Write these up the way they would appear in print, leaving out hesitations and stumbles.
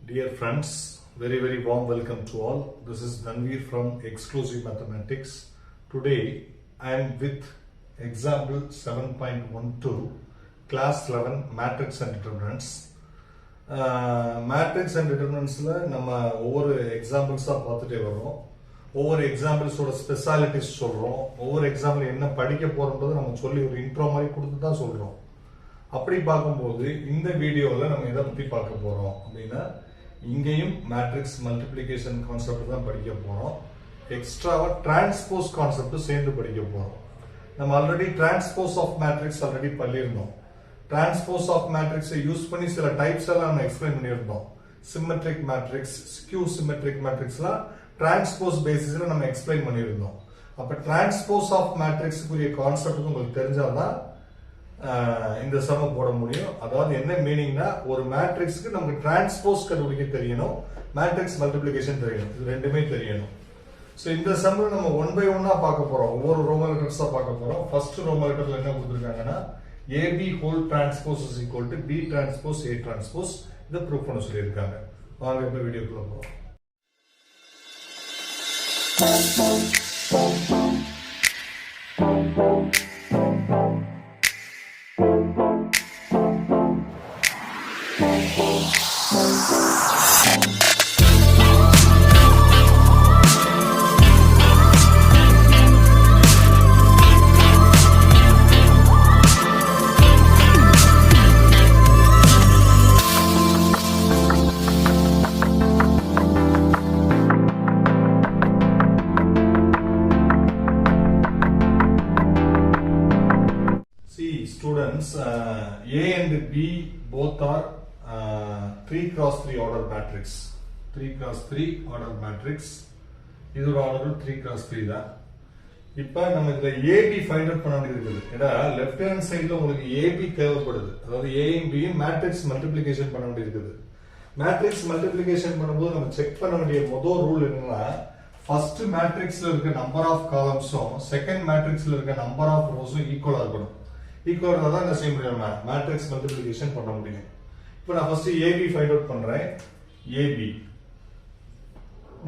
Dear friends, very warm welcome to all. This is Dhanveer from Exclusive Mathematics. Today I am with example 7.12 class 11 matrix and determinants. Matrix and determinants நம்ம ஒவ்வொரு எக்ஸாம்பிள்ஸா பார்த்துட்டே வரோம். ஒவ்வொரு எக்ஸாம்பிள்ஸோட specialities சொல்றோம். ஒவ்வொரு example என்ன படிக்க போறோம்ன்றது நம்ம சொல்லி ஒரு இன்ட்ரோ மாதிரி கொடுத்து தான் சொல்றோம். அப்படி பார்க்கும்போது இந்த வீடியோவில் நம்ம எதை பற்றி பார்க்க போறோம் அப்படின்னா, இங்கேயும் மேட்ரிக்ஸ் மல்டிப்ளிகேஷன் கான்செப்ட் தான் படிக்க போறோம். எக்ஸ்ட்ராவா டிரான்ஸ்போஸ் கான்செப்ட் சேர்ந்து படிக்க போறோம். நம்ம already transpose of matrix already பண்ணியிருந்தோம். டிரான்ஸ்போஸ் ஆஃப் மேட்ரிக்ஸை யூஸ் பண்ணி சில டைப்ஸ் எல்லாம் நம்ம எக்ஸ்பிளைன் பண்ணியிருந்தோம். சிமெட்ரிக் மேட்ரிக்ஸ், ஸ்கியூ சிமெட்ரிக் மேட்ரிக்ஸ்லாம் டிரான்ஸ்போஸ் பேசிஸ்ல நம்ம எக்ஸ்பிளைன் பண்ணியிருந்தோம். அப்ப டிரான்ஸ்போஸ் ஆஃப் மேட்ரிக்ஸுக்குரிய கான்செப்ட் உங்களுக்கு தெரிஞ்சாதான் இந்த சம போட முடியும். அதாவது என்ன மீனிங்னா, ஒரு மேட்ரிக்ஸ்க்கு நமக்கு டிரான்ஸ்போஸ் கண்டுபிடிக்க தெரியணும், மேட்ரிக்ஸ் மல்டிப்ளிகேஷன் தெரியணும், இது ரெண்டுமே தெரியணும். சோ இந்த சம்ல நம்ம ஒன் பை ஒன்னா பார்க்க போறோம். ஒவ்வொரு ரோமன் லெட்டர்ஸா பார்க்க போறோம். ஃபர்ஸ்ட் ரோமன் லெட்டர்ல என்ன கொடுத்திருக்காங்கன்னா, AB whole transpose is equal to B transpose A transpose. இத ப்ரூஃப் பண்ண சொல்லியிருக்காங்க. வாங்க இப்ப வீடியோக்குள்ள போறோம். Students, A and B both are 3x3 order matrix. 3x3 order matrix. இதோட ஆர்டர் 3x3 தான். இப்போ நம்ம இதுல AB ஃபைண்ட் அவுட் பண்ண வேண்டியது இருக்குது. ஏன்னா லெஃப்ட் ஹேண்ட் சைடுல உங்களுக்கு AB தேவைப்படுது. அதாவது A and B matrix multiplication பண்ண வேண்டியது இருக்குது. மேட்ரிக்ஸ் மல்டிப்ளிகேஷன் பண்ணும்போது நம்ம செக் பண்ண வேண்டிய முதல் ரூல் என்னன்னா, ஃபர்ஸ்ட் மேட்ரிக்ஸ்ல இருக்க நம்பர் ஆஃப் காலம்ஸும் செகண்ட் மேட்ரிக்ஸ்ல இருக்க நம்பர் ஆஃப் ரோஸும் ஈக்குவலா இருக்கணும். ஈக்குவலா தான் என்ன செய்ய முடியும், மேட்ரிக்ஸ் மல்டிப்ளிகேஷன் பண்ண முடியும். இப்போ நான் ஃபர்ஸ்ட் AB ஃபைண்ட் அவுட் பண்றேன். AB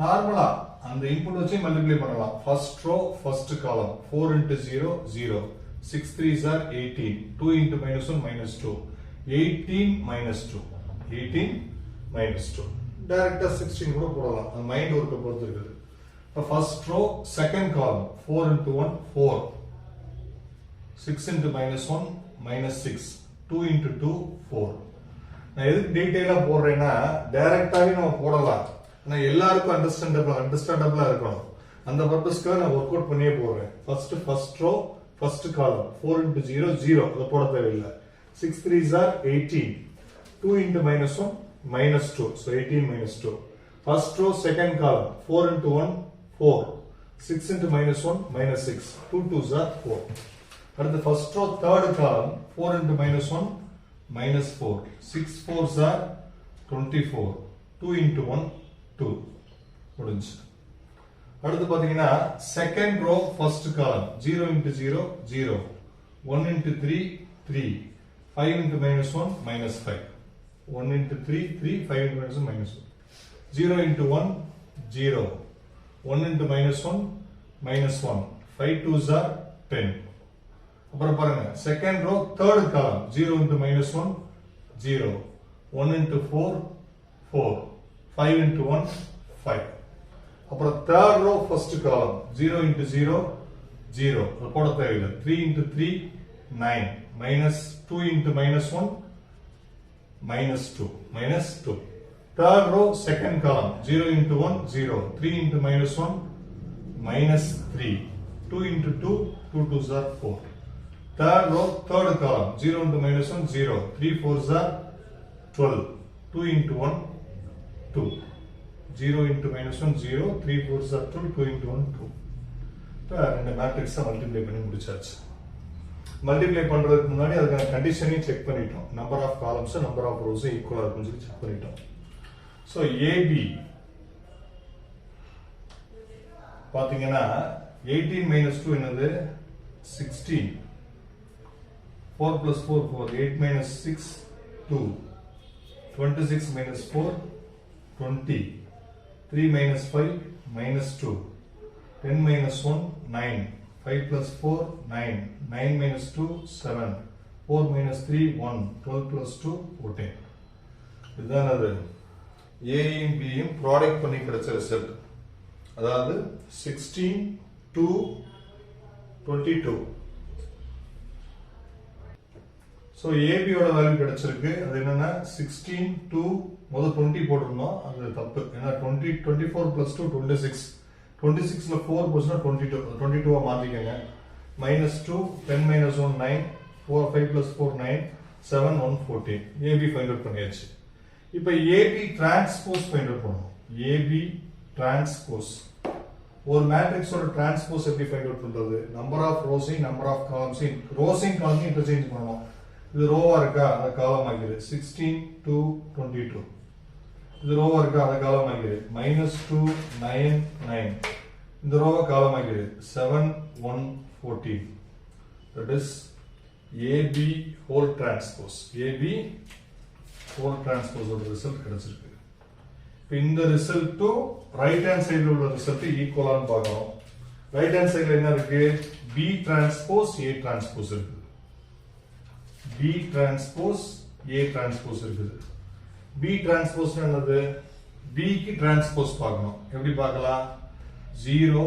நார்மலா அந்த இன்புட் வச்சு மல்டிப்ளை பண்ணலாம். First row first column 4 into 0 0, 6 3s are 18, 2 into -1 -2, 18 -2, 18 -2. டைரக்டா 16 கூட போடலாம், அது மைண்ட் ஒர்க்க பொறுத்து இருக்குது. இப்போ first row second column 4 into 1 4, 6 into -1 -6, 2 into 2 4. நான் எதுக்கு டீடைலா போடுறேன்னா, டைரக்டாவே நம்ம போடலாம், ஆனா எல்லாருக்கும் அண்டர்ஸ்டாண்டபிளா இருக்கணும். அந்த பர்பஸ்க்காக நான் ஒர்க் அவுட் பண்ணியே போடுறேன். First row first column 4 into 0 0, அது போட தேவையில்லை. 6 3s are 18, 2 into -1 -2, so 18 -2. First row second column 4 into 1 4, 6 into -1 -6, 2 2s are 4. அடுத்து ஃபர்ஸ்ட் ரோ தேர்ட் காலம் 4 into -1 -4, 6 4s are 24, 2 into 1 2 முடிஞ்சு. அடுத்து பாத்தீங்கன்னா second row first column 0 into 0 0, 1 into 3 3, 5 into -1 -5, 1 into 3 3, 5 into -1 -1, 0 into 1 0, 1 into -1 -1, 5 2s are 10. அப்புறம் பாருங்க second row third காலம் 0 into -1 0, 1 into 4 4, 5 into 1 5. அப்புறம் third row first column 0 into 0 0, அது போட தேவையில்லை. 3 into 3 9, -2 into -1 -2. Third row second column 0 into 1 0, 3 into -1 -3, 2 into 2 2 2s are 4. Third row, third column, 0 into -1 0, 3 4s are 12, 2 into 1 2, 0 into -1 0, 3 4s are 12, 2 into 1 2. இப்போ ரெண்டு மேட்ரிக்ஸை multiply பண்ணி முடிச்சாச்சு. Multiply பண்றதுக்கு முன்னாடி அதுக்கான கண்டிஷனையும் செக் பண்ணிட்டோம். Number of columns number of rows ஈக்குவலா இருக்குன்னு சொல்லி செக் பண்ணிட்டோம். ஸோ AB பாத்தீங்கன்னா 18 -2 என்னது 16, 4 plus 4 4, 8 minus 6 2, 26 minus 4 20, 3 minus 5 minus 2, 10 minus 1 9, 5 plus 4 9, 9 minus 2 7, 4 minus 3 1, 12 plus 2 14. இதுதான் அது ஏயும் பியும் ப்ராடக்ட் பண்ணி கிடைச்ச ரிசல்ட். அதாவது 16 to 22. ஸோ ஏபியோட வேல்யூ கிடைச்சிருக்கு. அது என்னன்னா 16 to முதல் 20 போட்டிருந்தோம், அது தப்பு. ஏன்னா 24 plus 2 26, 26ல 4 போச்சுன்னா 22, 22 மாத்திக்கங்க. -2, 10 minus 1 9, 4 5 plus 4 9, 7 1 14. AB find out பண்ணியாச்சு. இப்போ ஏபி டிரான்ஸ்போஸ் ஃபைண்ட் அவுட் பண்ணணும். ஏபி டிரான்ஸ்போஸ், ஒரு மேட்ரிக்ஸோட டிரான்ஸ்போஸ் எப்படி ஃபைண்ட் அவுட் பண்றது? நம்பர் ஆஃப் ரோஸையும் நம்பர் ஆஃப் காலம்ஸையும் ரோஸையும் காலமையும் இன்டர்சேஞ்ச் பண்ணணும். இது ரோவா இருக்கா, அதை காலம் ஆகிது 16 to 22. இது ரோவா இருக்கா, அதை காலம் ஆகிது -2 9 9. இந்த ரோவா காலம் ஆகிது 7 1 14. That is AB whole transpose. AB whole transpose ஓட ரிசல்ட் கிடைச்சிருக்கு. இப்போ இந்த ரிசல்ட்டும் ரைட் ஹேண்ட் சைடுல உள்ள ரிசல்ட் ஈக்குவலான்னு பார்க்கணும். ரைட் ஹேண்ட் சைடுல என்ன இருக்கு? B டிரான்ஸ்போஸ் A டிரான்ஸ்போஸ் இருக்குது. B டிரான்ஸ்போஸ் A டிரான்ஸ்போஸ் இருக்குது. B டிரான்ஸ்போஸ் என்னது? B க்கு டிரான்ஸ்போஸ் பார்க்கணும். எப்படி பார்க்கலாம்? 0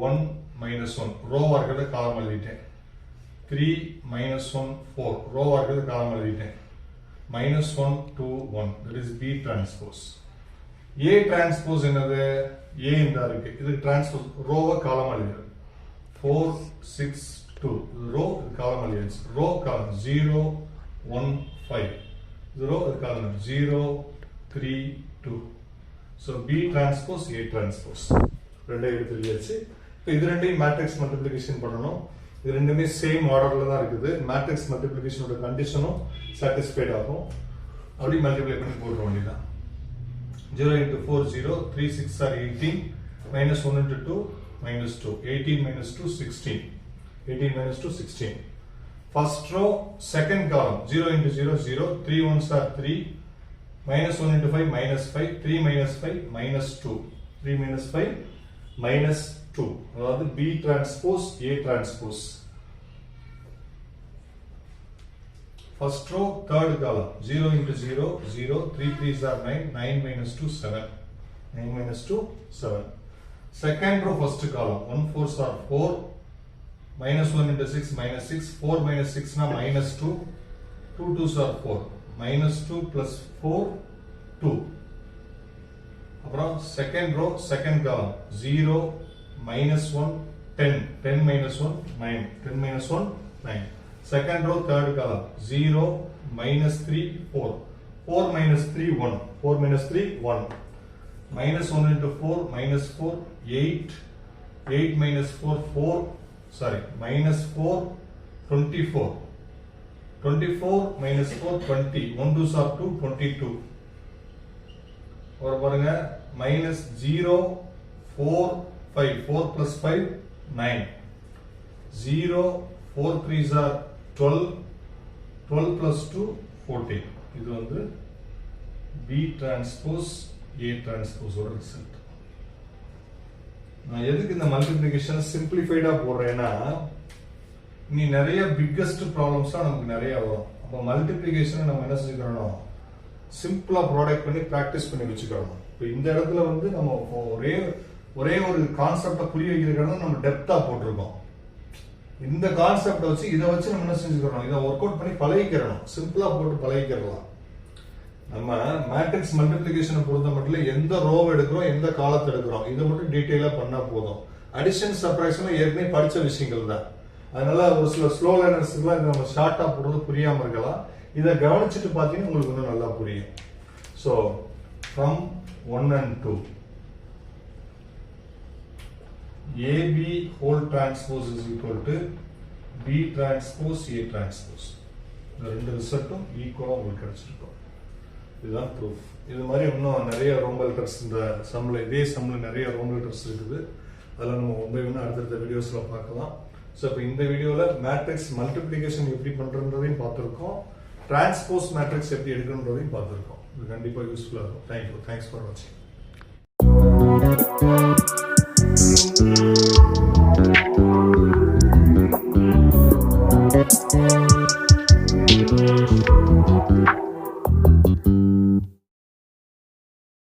1 -1 ரோவா இருக்கிறத காலம் எழுதிட்டேன். 3 -1 4 ரோவா இருக்கிறத காலம் எழுதிட்டேன். -1 2 1. That is B transpose. A transpose என்னது? A இந்த இருக்கு. இது டிரான்ஸ்போஸ் ரோவா காலம் எழுதுறது. 4 6 2 இது ரோ, இது காலம் எழுதியாச்சு. ரோ காலம் 0 1 5. இது ரோ, இது காலம் 0 3 2. So B transpose A transpose ரெண்டே எடுத்து எழுதியாச்சு. இப்போ இது ரெண்டையும் மேட்ரிக்ஸ் மல்டிப்ளிகேஷன் பண்ணணும். இது ரெண்டுமே சேம் ஆர்டர்ல தான் இருக்குது. மேட்ரிக்ஸ் மல்டிப்ளிகேஷனோட கண்டிஷனும் சாட்டிஸ்ஃபைட் ஆகும். அப்படி மல்டிப்ளை பண்ணி போட வேண்டியதான். 0 into 4 0, 3 6 are 18, -1 into 2 -2, 18 minus 2 16, 18 minus 2 16. First row second column 0 into 0 0, 3 ones are 3, -1 into 5 -5, 3 minus 5 -2, 3 minus 5 -2. அதாவது B transpose A transpose. First row third column 0 into 0 0, 3 3s are 9, 9 minus 2 7, 9 minus 2 7. Second row first column 1 4s are 4, -1 into 6 -6, 4 minus 6 na -2, 2 2s are 4, -2 plus 4 2. அப்புறம் second row second column 0 -1 10, 10 minus 1 9, 10 minus 1 9. Second row third column 0 -3 4, 4 minus 3 1, 4 minus 3 1, -1 into 4 -4 8, 8 minus 4 4, sorry -4 24, 24 minus 4 20, 1 2s are 2 22. और பாருங்க -0 4 5, 4 plus 5 9, 0 4 3s are 12, 12 plus 2 14. இது வந்து B transpose A transpose ஓட result. நான் எதுக்கு இந்த multiplication சிம்பிளிஃபைடா போடுறேன்னா, நீ நிறைய பிக்கஸ்ட் ப்ராப்ளம்ஸ் நமக்கு நிறைய வரும். அப்போ மல்டிப்ளிகேஷன் நம்ம என்ன செஞ்சுக்கிறோம்? சிம்பிளா ப்ராடக்ட் பண்ணி பிராக்டிஸ் பண்ணி வச்சுக்கிறோம். இப்போ இந்த இடத்துல வந்து நம்ம ஒரே ஒரு கான்செப்டை புரிய வைக்கிறதுக்காக நம்ம டெப்தா போட்டிருக்கோம். இந்த கான்செப்டை வச்சு இதை வச்சு நம்ம என்ன செஞ்சுக்கிறோம்? இதை ஒர்க் அவுட் பண்ணி பழகிக்கிறோம். சிம்பிளா போட்டு பழகிக்கிறலாம். நம்ம மேட்ரிக்ஸ் மல்டிப்ளிகேஷனை பொறுத்த மட்டும் எந்த ரோவை எடுக்கிறோம், எந்த காலத்தை எடுக்கிறோம், இதை மட்டும் டீட்டெயிலா பண்ணா போதும். அடிஷன் சப்ட்ராக்ஷன் ஏற்கனவே படிச்ச விஷயங்கள் தான். அதனால ஒரு சில ஸ்லோ லேர்னர்ஸ்க்குலாம் இதை நம்ம ஷார்ட்டா போடுறது புரியாம இருக்கலாம். இதை கவனிச்சுட்டு பார்த்தீங்கன்னா உங்களுக்கு இன்னும் நல்லா புரியும். So from 1 and 2 AB whole transpose is equal to B transpose A transpose. இந்த ரெண்டு ரிசல்ட்டும் ஈக்குவலா உங்களுக்கு கிடைச்சிருக்கும். இதுதான் ப்ரூஃப். இது மாதிரி இன்னும் நிறைய ரோம்பல் லெட்டர்ஸ் இந்த சம்ல, இதே சம்ல நிறைய ரோம்பல் லெட்டர்ஸ் இருக்குது. அதெல்லாம் நம்ம ஒன்று அடுத்தடுத்த வீடியோஸ்ல பார்க்கலாம். ஸோ இப்போ இந்த வீடியோவில் மேட்ரிக்ஸ் மல்டிப்ளிகேஷன் எப்படி பண்றதுன்றதையும் பார்த்துருக்கோம், டிரான்ஸ்போஸ் மேட்ரிக்ஸ் எப்படி எடுக்கணுன்றதையும் பார்த்துருக்கோம். இது கண்டிப்பா யூஸ்ஃபுல்லா இருக்கும். தேங்க்யூ, தேங்க்ஸ் ஃபார் வாட்சிங். Thank you.